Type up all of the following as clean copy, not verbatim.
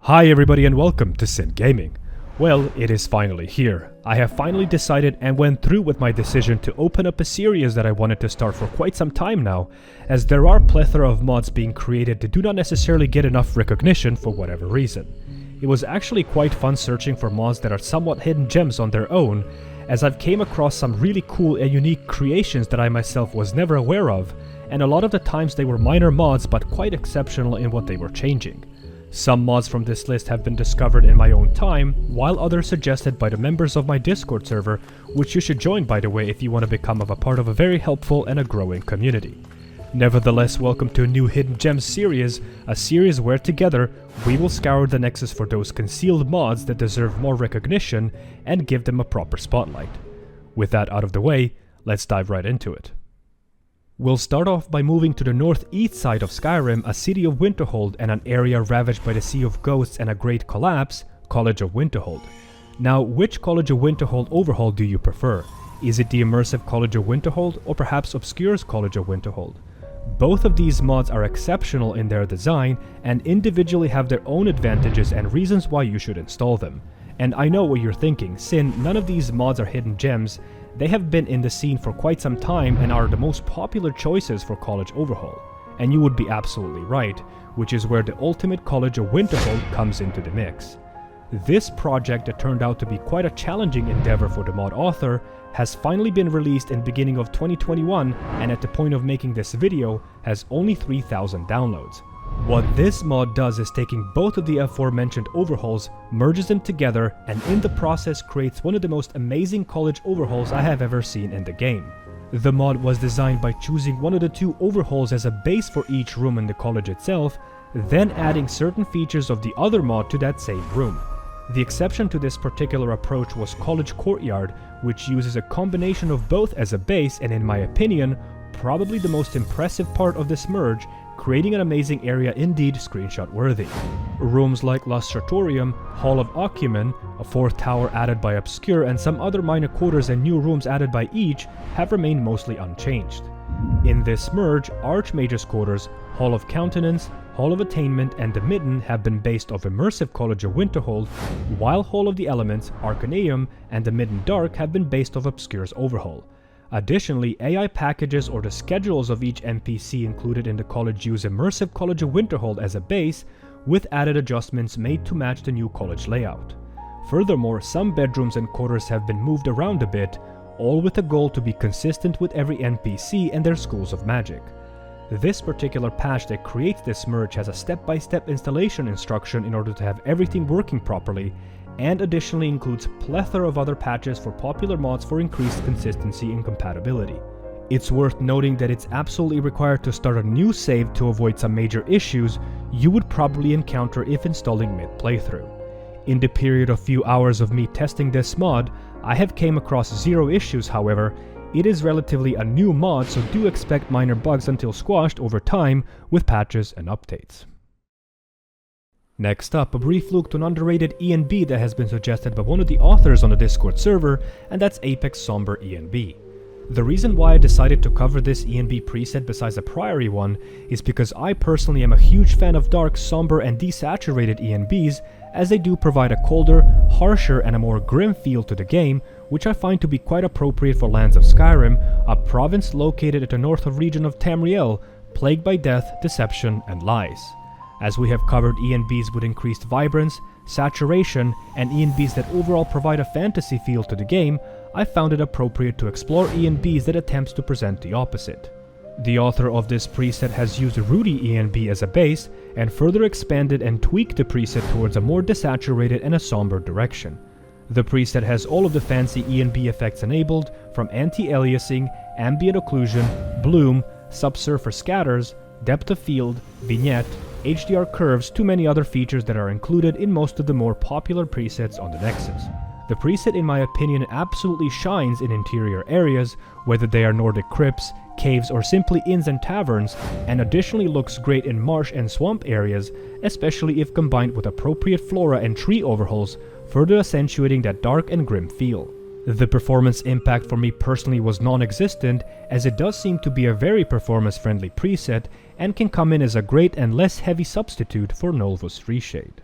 Hi everybody and welcome to Sin Gaming. Well, it is finally here. I have finally decided and went through with my decision to open up a series that I wanted to start for quite some time now, as there are a plethora of mods being created that do not necessarily get enough recognition for whatever reason. It was actually quite fun searching for mods that are somewhat hidden gems on their own, as I've came across some really cool and unique creations that I myself was never aware of, and a lot of the times they were minor mods but quite exceptional in what they were changing. Some mods from this list have been discovered in my own time, while others suggested by the members of my Discord server, which you should join by the way if you want to become a part of a very helpful and a growing community. Nevertheless, welcome to a new Hidden Gems series, a series where together we will scour the Nexus for those concealed mods that deserve more recognition and give them a proper spotlight. With that out of the way, let's dive right into it. We'll start off by moving to the northeast side of Skyrim, a city of Winterhold and an area ravaged by the Sea of Ghosts and a great collapse, College of Winterhold. Now, which College of Winterhold overhaul do you prefer? Is it the immersive College of Winterhold or perhaps Obscure's College of Winterhold? Both of these mods are exceptional in their design and individually have their own advantages and reasons why you should install them. And I know what you're thinking, Sin, none of these mods are hidden gems. They have been in the scene for quite some time and are the most popular choices for College Overhaul. And you would be absolutely right, which is where the ultimate College of Winterhold comes into the mix. This project that turned out to be quite a challenging endeavor for the mod author has finally been released in the beginning of 2021 and at the point of making this video has only 3,000 downloads. What this mod does is taking both of the aforementioned overhauls, merges them together, and in the process creates one of the most amazing college overhauls I have ever seen in the game. The mod was designed by choosing one of the two overhauls as a base for each room in the college itself, then adding certain features of the other mod to that same room. The exception to this particular approach was College Courtyard, which uses a combination of both as a base and in my opinion, probably the most impressive part of this merge, creating an amazing area indeed screenshot worthy. Rooms like Lustratorium, Hall of Ocumen, a fourth tower added by Obscure and some other minor quarters and new rooms added by each have remained mostly unchanged. In this merge, Archmage's quarters, Hall of Countenance, Hall of Attainment and the Midden have been based off immersive College of Winterhold, while Hall of the Elements, Arcaneum and the Midden Dark have been based off Obscure's overhaul. Additionally, AI packages or the schedules of each NPC included in the college use immersive College of Winterhold as a base, with added adjustments made to match the new college layout. Furthermore, some bedrooms and quarters have been moved around a bit, all with the goal to be consistent with every NPC and their schools of magic. This particular patch that creates this merge has a step-by-step installation instruction in order to have everything working properly, and additionally includes plethora of other patches for popular mods for increased consistency and compatibility. It's worth noting that it's absolutely required to start a new save to avoid some major issues you would probably encounter if installing mid-playthrough. In the period of few hours of me testing this mod, I have came across zero issues. However, it is relatively a new mod, so do expect minor bugs until squashed over time with patches and updates. Next up, a brief look to an underrated ENB that has been suggested by one of the authors on the Discord server, and that's Apex Somber ENB. The reason why I decided to cover this ENB preset besides a priori one is because I personally am a huge fan of dark, somber and desaturated ENBs, as they do provide a colder, harsher and a more grim feel to the game, which I find to be quite appropriate for Lands of Skyrim, a province located at the northern region of Tamriel, plagued by death, deception and lies. As we have covered ENBs with increased vibrance, saturation, and ENBs that overall provide a fantasy feel to the game, I found it appropriate to explore ENBs that attempts to present the opposite. The author of this preset has used Rudy ENB as a base, and further expanded and tweaked the preset towards a more desaturated and a somber direction. The preset has all of the fancy ENB effects enabled, from anti-aliasing, ambient occlusion, bloom, subsurface scatters, depth of field, vignette, HDR curves to many other features that are included in most of the more popular presets on the Nexus. The preset in my opinion absolutely shines in interior areas, whether they are Nordic crypts, caves or simply inns and taverns, and additionally looks great in marsh and swamp areas, especially if combined with appropriate flora and tree overhauls, further accentuating that dark and grim feel. The performance impact for me personally was non-existent, as it does seem to be a very performance-friendly preset and can come in as a great and less heavy substitute for Nolva's Reshade.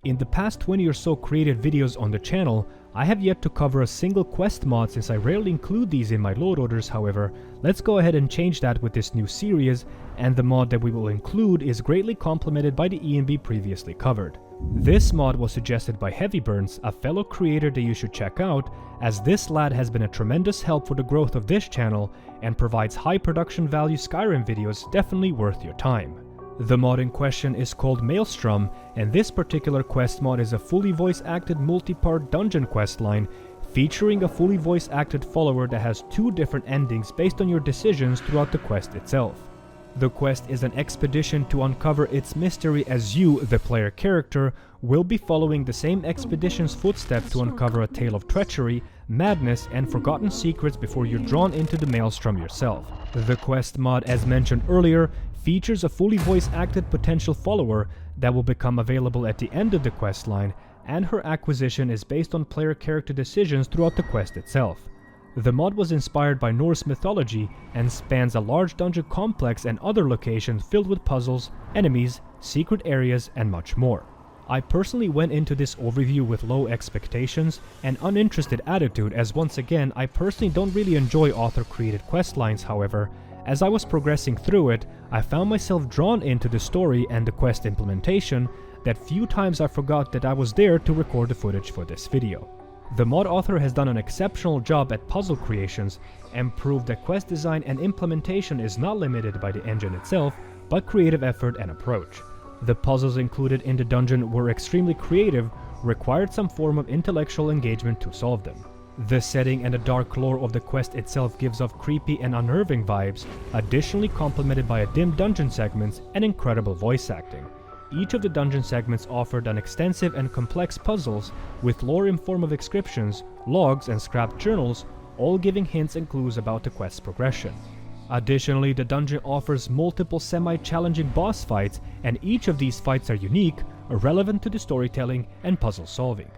In the past 20 or so created videos on the channel, I have yet to cover a single quest mod since I rarely include these in my load orders. However, let's go ahead and change that with this new series, and the mod that we will include is greatly complemented by the ENB previously covered. This mod was suggested by Heavyburns, a fellow creator that you should check out, as this lad has been a tremendous help for the growth of this channel and provides high production value Skyrim videos definitely worth your time. The mod in question is called Maelstrom, and this particular quest mod is a fully voice-acted multi-part dungeon quest line featuring a fully voice-acted follower that has two different endings based on your decisions throughout the quest itself. The quest is an expedition to uncover its mystery, as you, the player character, will be following the same expedition's footsteps to uncover a tale of treachery, madness, and forgotten secrets before you're drawn into the Maelstrom yourself. The quest mod, as mentioned earlier, features a fully voice-acted potential follower that will become available at the end of the quest line, and her acquisition is based on player character decisions throughout the quest itself. The mod was inspired by Norse mythology and spans a large dungeon complex and other locations filled with puzzles, enemies, secret areas, and much more. I personally went into this overview with low expectations and uninterested attitude, as once again I personally don't really enjoy author-created questlines. However, as I was progressing through it, I found myself drawn into the story and the quest implementation that few times I forgot that I was there to record the footage for this video. The mod author has done an exceptional job at puzzle creations and proved that quest design and implementation is not limited by the engine itself, but creative effort and approach. The puzzles included in the dungeon were extremely creative, required some form of intellectual engagement to solve them. The setting and the dark lore of the quest itself gives off creepy and unnerving vibes, additionally complemented by a dim dungeon segments and incredible voice acting. Each of the dungeon segments offered an extensive and complex puzzles, with lore in form of inscriptions, logs, and scrapped journals, all giving hints and clues about the quest's progression. Additionally, the dungeon offers multiple semi-challenging boss fights, and each of these fights are unique, relevant to the storytelling and puzzle solving.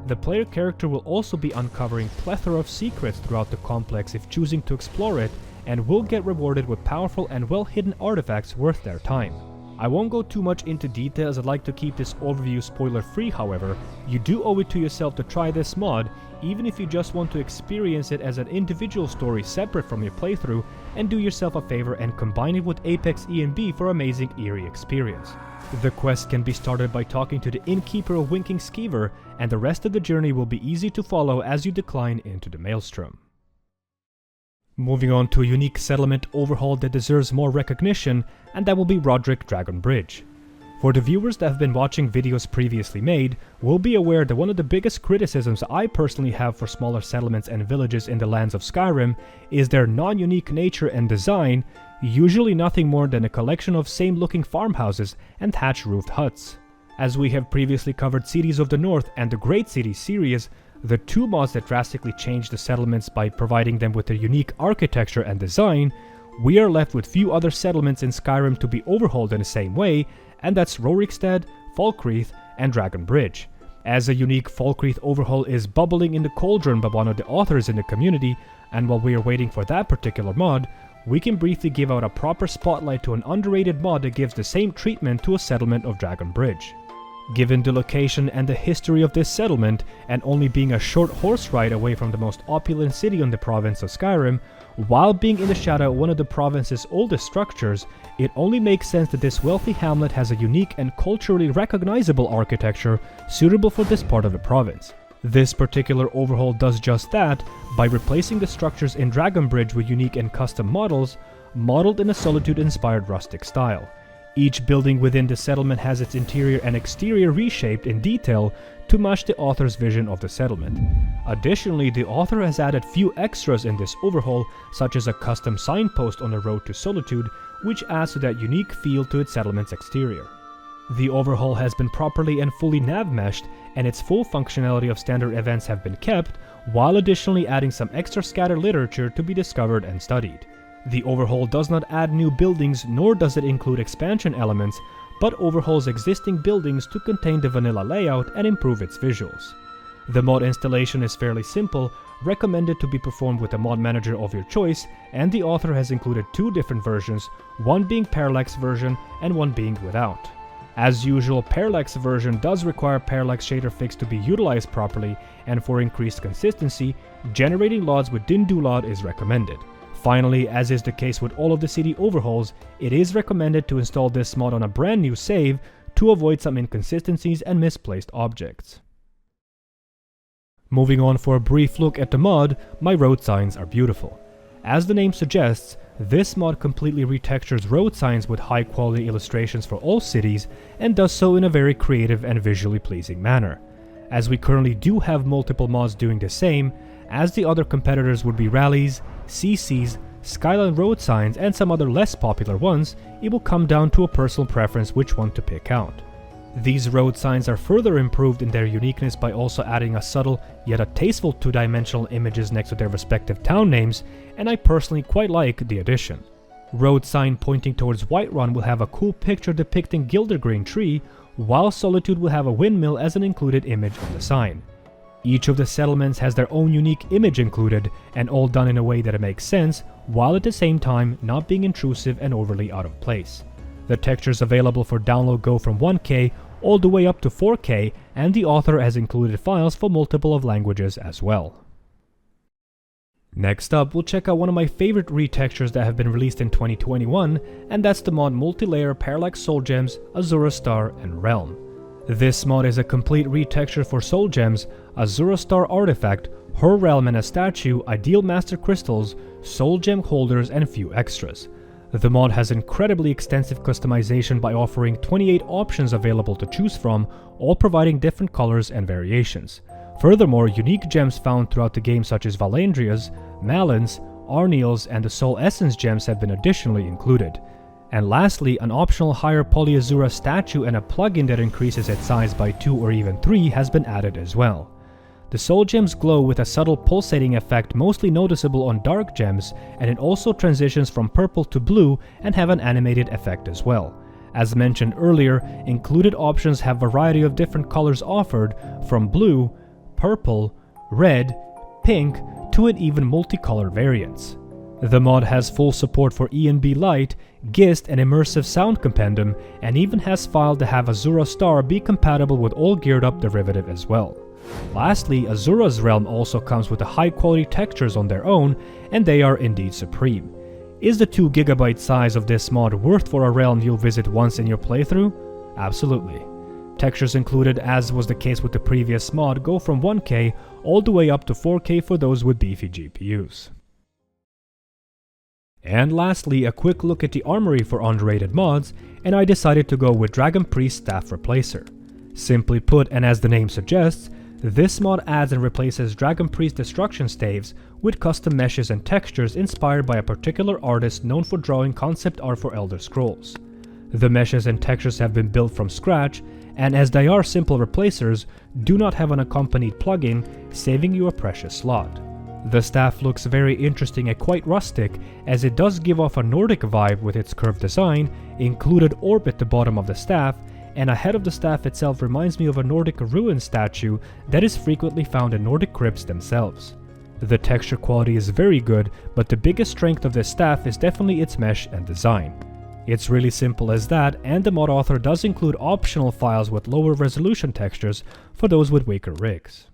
The player character will also be uncovering a plethora of secrets throughout the complex if choosing to explore it, and will get rewarded with powerful and well-hidden artifacts worth their time. I won't go too much into details. I'd like to keep this overview spoiler free. However, you do owe it to yourself to try this mod, even if you just want to experience it as an individual story separate from your playthrough, and do yourself a favor and combine it with Apex ENB for amazing eerie experience. The quest can be started by talking to the innkeeper of Winking Skeever, and the rest of the journey will be easy to follow as you decline into the Maelstrom. Moving on to a unique settlement overhaul that deserves more recognition, and that will be Rodryk Dragon Bridge. For the viewers that have been watching videos previously made, will be aware that one of the biggest criticisms I personally have for smaller settlements and villages in the lands of Skyrim is their non-unique nature and design, usually nothing more than a collection of same-looking farmhouses and thatch-roofed huts. As we have previously covered Cities of the North and the Great Cities series, the two mods that drastically changed the settlements by providing them with a unique architecture and design, we are left with few other settlements in Skyrim to be overhauled in the same way, and that's Rorikstead, Falkreath, and Dragon Bridge. As a unique Falkreath overhaul is bubbling in the cauldron by one of the authors in the community, and while we are waiting for that particular mod, we can briefly give out a proper spotlight to an underrated mod that gives the same treatment to a settlement of Dragon Bridge. Given the location and the history of this settlement, and only being a short horse ride away from the most opulent city in the province of Skyrim, while being in the shadow of one of the province's oldest structures, it only makes sense that this wealthy hamlet has a unique and culturally recognizable architecture suitable for this part of the province. This particular overhaul does just that by replacing the structures in Dragon Bridge with unique and custom models, modeled in a Solitude-inspired rustic style. Each building within the settlement has its interior and exterior reshaped in detail to match the author's vision of the settlement. Additionally, the author has added few extras in this overhaul, such as a custom signpost on the road to Solitude, which adds to that unique feel to its settlement's exterior. The overhaul has been properly and fully nav-meshed, and its full functionality of standard events have been kept, while additionally adding some extra scattered literature to be discovered and studied. The overhaul does not add new buildings, nor does it include expansion elements, but overhauls existing buildings to contain the vanilla layout and improve its visuals. The mod installation is fairly simple, recommended to be performed with a mod manager of your choice, and the author has included two different versions, one being Parallax version and one being without. As usual, Parallax version does require Parallax shader fix to be utilized properly, and for increased consistency, generating LODs with DynDoLOD is recommended. Finally, as is the case with all of the city overhauls, it is recommended to install this mod on a brand new save to avoid some inconsistencies and misplaced objects. Moving on for a brief look at the mod, my road signs are beautiful. As the name suggests, this mod completely retextures road signs with high quality illustrations for all cities and does so in a very creative and visually pleasing manner. As we currently do have multiple mods doing the same, as the other competitors would be rallies, CCs, skyline road signs, and some other less popular ones, it will come down to a personal preference which one to pick out. These road signs are further improved in their uniqueness by also adding a subtle yet a tasteful two-dimensional images next to their respective town names, and I personally quite like the addition. Road sign pointing towards Whiterun will have a cool picture depicting Gildergreen Tree, while Solitude will have a windmill as an included image on the sign. Each of the settlements has their own unique image included, and all done in a way that it makes sense, while at the same time not being intrusive and overly out of place. The textures available for download go from 1K all the way up to 4K, and the author has included files for multiple of languages as well. Next up, we'll check out one of my favorite retextures that have been released in 2021, and that's the mod Multilayer Parallax Soul Gems, Azura Star, and Realm. This mod is a complete retexture for Soul Gems, Azura Star Artifact, her Realm and a statue, Ideal Master Crystals, Soul Gem holders, and a few extras. The mod has incredibly extensive customization by offering 28 options available to choose from, all providing different colors and variations. Furthermore, unique gems found throughout the game such as Valandria's, Malin's, Arniel's, and the Soul Essence gems have been additionally included. And lastly, an optional higher poly Azura statue and a plugin that increases its size by 2 or even 3 has been added as well. The soul gems glow with a subtle pulsating effect mostly noticeable on dark gems, and it also transitions from purple to blue and have an animated effect as well. As mentioned earlier, included options have a variety of different colors offered, from blue, purple, red, pink, to an even multicolor variants. The mod has full support for ENB Lite, GIST, and immersive sound compendium, and even has filed to have Azura Star be compatible with all geared up derivative as well. Lastly, Azura's Realm also comes with the high quality textures on their own, and they are indeed supreme. Is the 2 GB size of this mod worth for a realm you'll visit once in your playthrough? Absolutely. Textures included, as was the case with the previous mod, go from 1K all the way up to 4K for those with beefy GPUs. And lastly, a quick look at the armory for underrated mods, and I decided to go with Dragon Priest Staff Replacer. Simply put, and as the name suggests, this mod adds and replaces Dragon Priest destruction staves with custom meshes and textures inspired by a particular artist known for drawing concept art for Elder Scrolls. The meshes and textures have been built from scratch, and as they are simple replacers, do not have an accompanied plugin, saving you a precious slot. The staff looks very interesting and quite rustic, as it does give off a Nordic vibe with its curved design, included orb at the bottom of the staff, and a head of the staff itself reminds me of a Nordic ruin statue that is frequently found in Nordic crypts themselves. The texture quality is very good, but the biggest strength of this staff is definitely its mesh and design. It's really simple as that, and the mod author does include optional files with lower resolution textures for those with weaker rigs.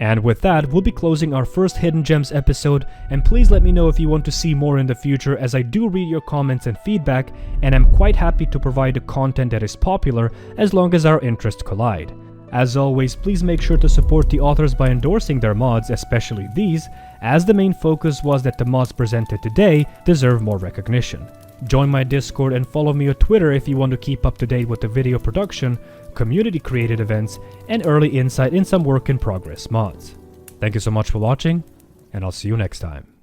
And with that, we'll be closing our first Hidden Gems episode, and please let me know if you want to see more in the future, as I do read your comments and feedback, and I'm quite happy to provide the content that is popular as long as our interests collide. As always, please make sure to support the authors by endorsing their mods, especially these, as the main focus was that the mods presented today deserve more recognition. Join my Discord and follow me on Twitter if you want to keep up to date with the video production, community created events, and early insight in some work in progress mods. Thank you so much for watching, and I'll see you next time.